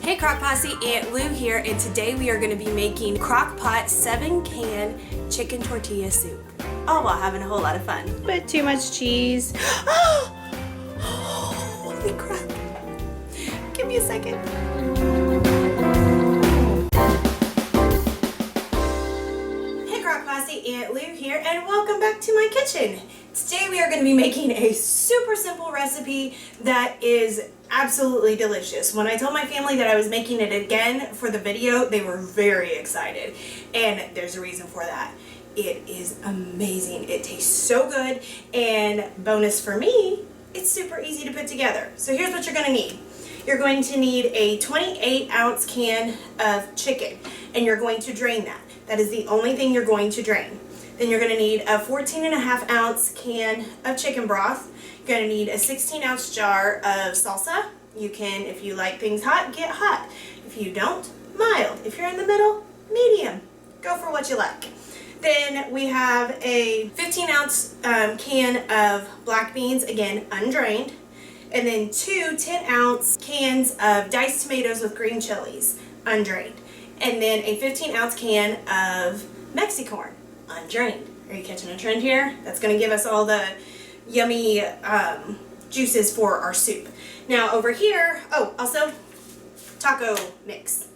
Hey Crock Posse, Aunt Lou here, and today we are going to be making crock pot 7-can chicken tortilla soup, all while having a whole lot of fun. But too much cheese. Oh, holy crap. Give me a second. Hey Crock Posse, Aunt Lou here, and welcome back to my kitchen. Today we are going to be making a super simple recipe that is absolutely delicious. When I told my family that I was making it again for the video, they were very excited, and there's a reason for that. It is amazing. It tastes so good, and bonus for me, it's super easy to put together. So here's what you're going to need. You're going to need a 28-ounce can of chicken, and you're going to drain that. That is the only thing you're going to drain. Then you're going to need a 14.5-ounce can of chicken broth. You're going to need a 16-ounce jar of salsa. You can, if you like things hot, get hot. If you don't, mild. If you're in the middle, medium. Go for what you like. Then we have a 15-ounce can of black beans, again, undrained. And then two 10-ounce cans of diced tomatoes with green chilies, undrained. And then a 15-ounce can of Mexicorn, undrained. Are you catching a trend here? That's going to give us all the yummy juices for our soup. Now over here, oh, also taco mix.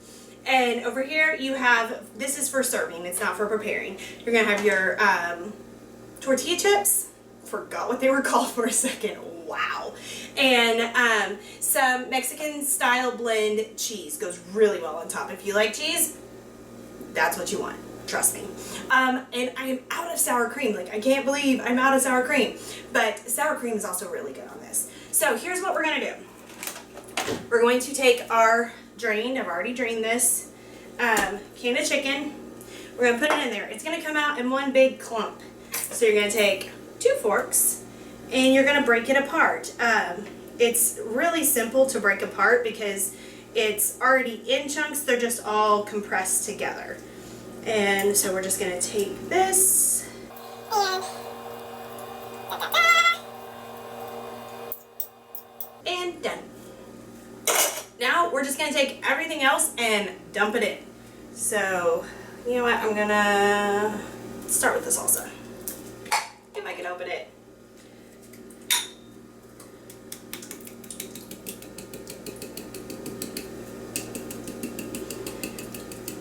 And over here you have, this is for serving, it's not for preparing. You're going to have your tortilla chips. Forgot what they were called for a second. Wow. And some Mexican style blend cheese. Goes really well on top. If you like cheese, that's what you want. Trust me. And I am out of sour cream. Like, I can't believe I'm out of sour cream. But sour cream is also really good on this. So here's what we're going to do. We're going to take our drained, I've already drained this, can of chicken. We're going to put it in there. It's going to come out in one big clump. So you're going to take 2 forks and you're going to break it apart. It's really simple to break apart because it's already in chunks. They're just all compressed together. And so we're just going to take this and done. Now we're just going to take everything else and dump it in. So, you know what, I'm going to start with the salsa. If I can open it.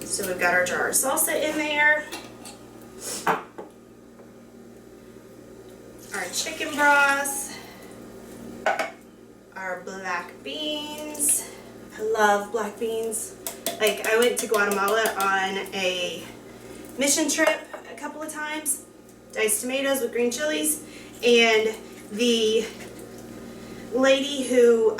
So we've got our jar of salsa in there, our chicken broth, our black beans. I love black beans. Like, I went to Guatemala on a mission trip a couple of times. Diced tomatoes with green chilies, and the lady who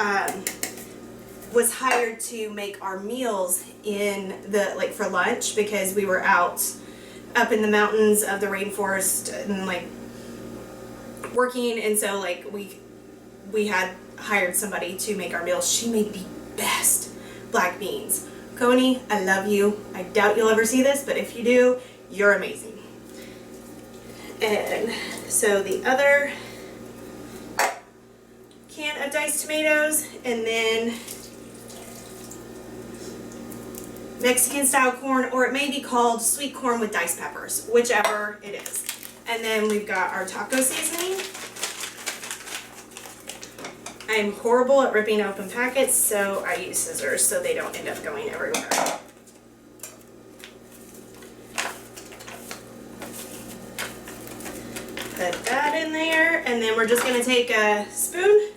was hired to make our meals in the, like, for lunch, because we were out up in the mountains of the rainforest and like working, and so like we had hired somebody to make our meals. She made the best black beans. Coney, I love you. I doubt you'll ever see this, but if you do, you're amazing. And so the other can of diced tomatoes, and then Mexican style corn, or it may be called sweet corn with diced peppers, whichever it is. And then we've got our taco seasoning. I'm horrible at ripping open packets, so I use scissors so they don't end up going everywhere. Put that in there, and then we're just going to take a spoon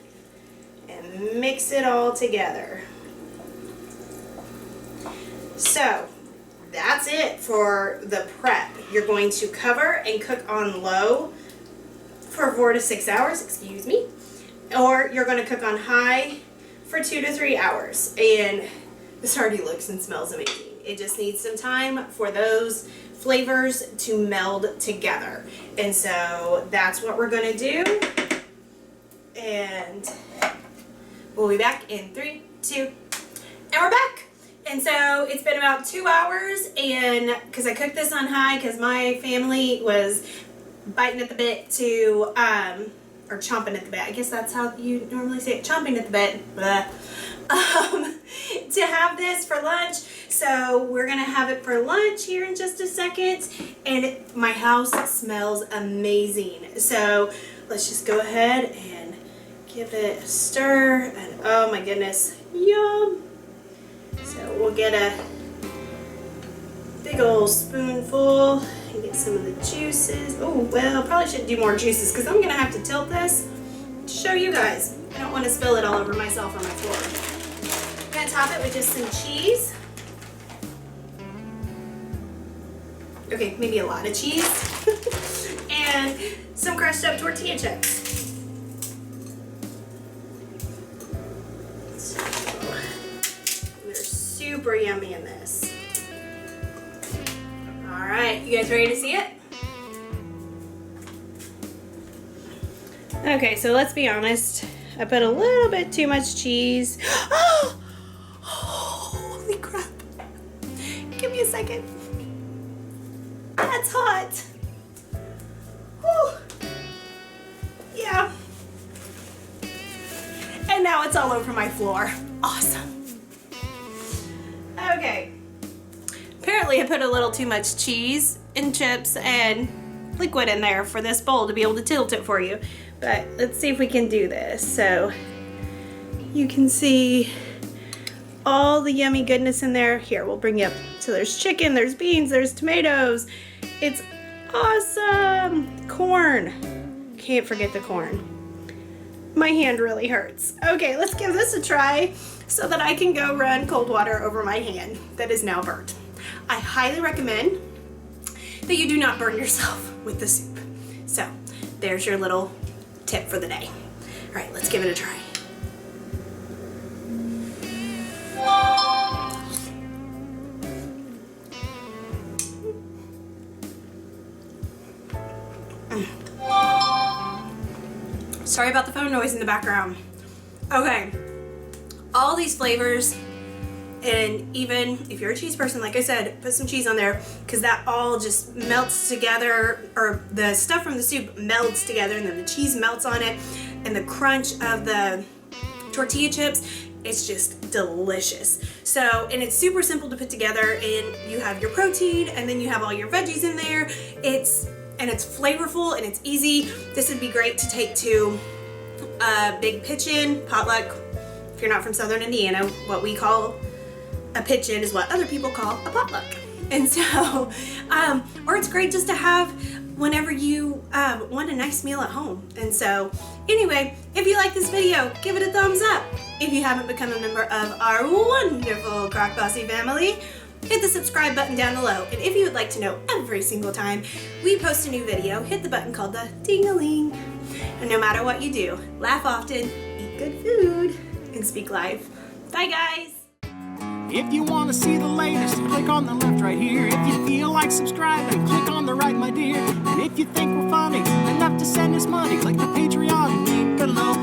and mix it all together. So that's it for the prep. You're going to cover and cook on low for 4 to 6 hours, excuse me, or you're going to cook on high for 2 to 3 hours. And this already looks and smells amazing. It just needs some time for those flavors to meld together. And so that's what we're going to do. And we'll be back in 3, 2, and we're back. And so it's been about 2 hours, and because I cooked this on high because my family was biting at the bit to, or chomping at the bit. I guess that's how you normally say it, chomping at the bit. Blah. To have this this for lunch, so we're gonna have it for lunch here in just a second. And my house smells amazing. So let's just go ahead and give it a stir. And oh my goodness, yum. So we'll get a big old spoonful and get some of the juices. Oh, well, probably should do more juices because I'm gonna have to tilt this to show you guys. I don't want to spill it all over myself or my floor. I'm gonna top it with just some cheese. Okay, maybe a lot of cheese. And some crushed up tortilla chips. So, they're super yummy in this. All right, you guys ready to see it? Okay, so let's be honest. I put a little bit too much cheese. Oh, holy crap. Give me a second. That's hot. Whew. Yeah. And now it's all over my floor. Awesome. Okay. Apparently I put a little too much cheese and chips and liquid in there for this bowl to be able to tilt it for you. But let's see if we can do this. So you can see all the yummy goodness in there. Here, we'll bring you up. So there's chicken, there's beans, there's tomatoes. It's awesome. Corn. Can't forget the corn. My hand really hurts. Okay, let's give this a try so that I can go run cold water over my hand that is now burnt. I highly recommend that you do not burn yourself with the soup. So there's your little tip for the day. All right, let's give it a try. Sorry about the phone noise in the background. Okay, all these flavors, and even if you're a cheese person, like I said, put some cheese on there because that all just melts together, or the stuff from the soup melts together and then the cheese melts on it, and the crunch of the tortilla chips, it's just delicious. So, and it's super simple to put together, and you have your protein and then you have all your veggies in there. It's flavorful and it's easy. This would be great to take to a big pitch-in, potluck. If you're not from Southern Indiana, what we call a pitch-in is what other people call a potluck. And so, or it's great just to have whenever you want a nice meal at home. And so, anyway, if you like this video, give it a thumbs up. If you haven't become a member of our wonderful Crock Posse family, hit the subscribe button down below. And if you would like to know every single time we post a new video, hit the button called the ding-a-ling. And no matter what you do, laugh often, eat good food, and speak life. Bye, guys. If you want to see the latest, click on the left right here. If you feel like subscribing, click on the right, my dear. And if you think we're funny enough to send us money, click the Patreon link below.